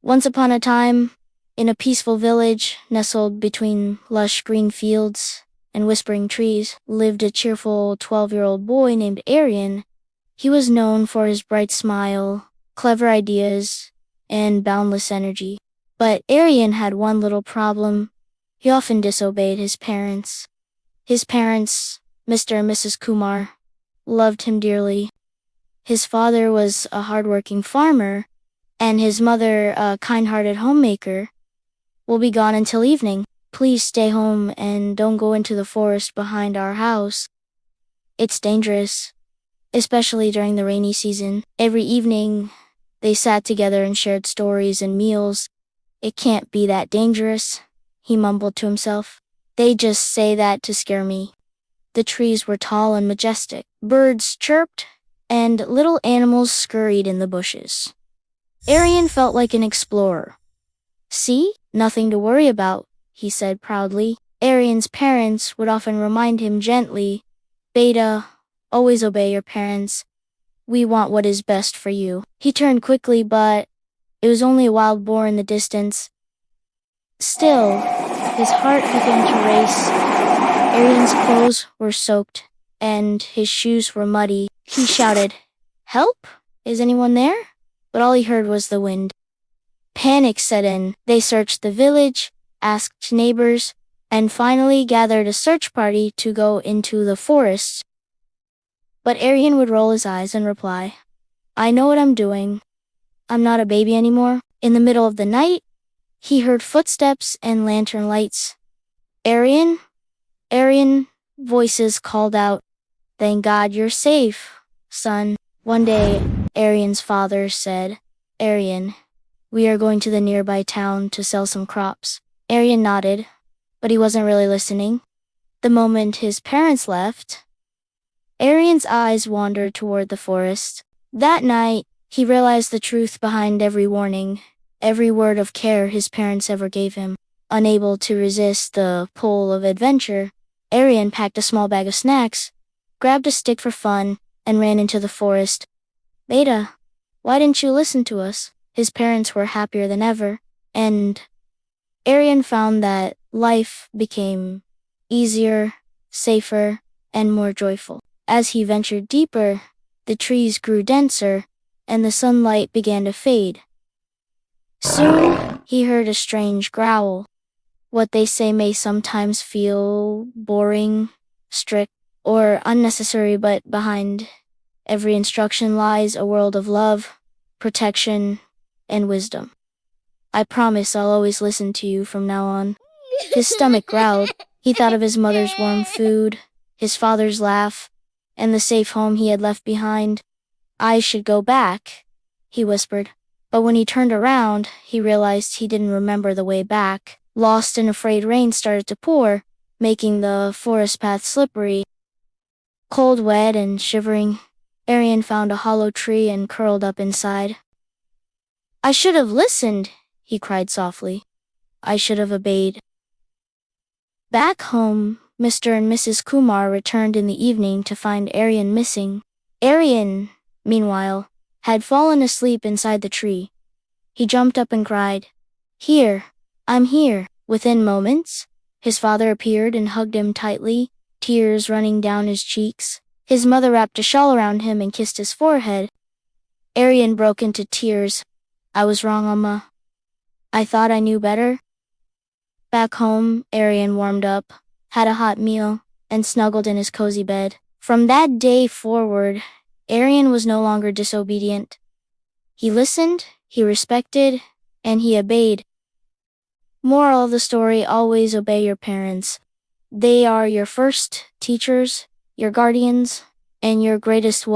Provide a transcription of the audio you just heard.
Once upon a time, in a peaceful village nestled between lush green fields and whispering trees, lived a cheerful 12-year-old boy named Aryan. He was known for his bright smile, clever ideas, and boundless energy. But Aryan had one little problem. He often disobeyed his parents. His parents, Mr. and Mrs. Kumar, loved him dearly. His father was a hardworking farmer, and his mother a kind-hearted homemaker. "We'll be gone until evening. Please stay home and don't go into the forest behind our house. It's dangerous, especially during the rainy season." Every evening, they sat together and shared stories and meals. "It can't be that dangerous," he mumbled to himself. "They just say that to scare me." The trees were tall and majestic. Birds chirped, and little animals scurried in the bushes. Aryan felt like an explorer. "See? Nothing to worry about," he said proudly. Aryan's parents would often remind him gently, "Beta, always obey your parents. We want what is best for you." He turned quickly, but it was only a wild boar in the distance. Still, his heart began to race. Aryan's clothes were soaked, and his shoes were muddy. He shouted, "Help! Is anyone there?" But all he heard was the wind. Panic set in. They searched the village, asked neighbors, and finally gathered a search party to go into the forest. But Aryan would roll his eyes and reply, "I know what I'm doing. I'm not a baby anymore." In the middle of the night, he heard footsteps and lantern lights. "Aryan? Aryan," voices called out. "Thank God you're safe, son." One day, Aryan's father said, "Aryan, we are going to the nearby town to sell some crops." Aryan nodded, but he wasn't really listening. The moment his parents left, Aryan's eyes wandered toward the forest. That night, he realized the truth behind every warning, every word of care his parents ever gave him. Unable to resist the pull of adventure, Aryan packed a small bag of snacks, grabbed a stick for fun, and ran into the forest. "Beta, why didn't you listen to us?" His parents were happier than ever, and Aryan found that life became easier, safer, and more joyful. As he ventured deeper, the trees grew denser, and the sunlight began to fade. Soon, he heard a strange growl. What they say may sometimes feel boring, strict, or unnecessary, but behind every instruction lies a world of love, protection, and wisdom. "I promise I'll always listen to you from now on." His stomach growled. He thought of his mother's warm food, his father's laugh, and the safe home he had left behind. "I should go back," he whispered. But when he turned around, he realized he didn't remember the way back. Lost and afraid, rain started to pour, making the forest path slippery. Cold, wet, and shivering, Aryan found a hollow tree and curled up inside. "I should have listened," he cried softly. "I should have obeyed." Back home, Mr. and Mrs. Kumar returned in the evening to find Aryan missing. Aryan, meanwhile, had fallen asleep inside the tree. He jumped up and cried, "Here, I'm here." Within moments, his father appeared and hugged him tightly, tears running down his cheeks. His mother wrapped a shawl around him and kissed his forehead. Aryan broke into tears. "I was wrong, Amma. I thought I knew better." Back home, Aryan warmed up, had a hot meal, and snuggled in his cozy bed. From that day forward, Aryan was no longer disobedient. He listened, he respected, and he obeyed. Moral of the story: always obey your parents. They are your first teachers, your guardians, and your greatest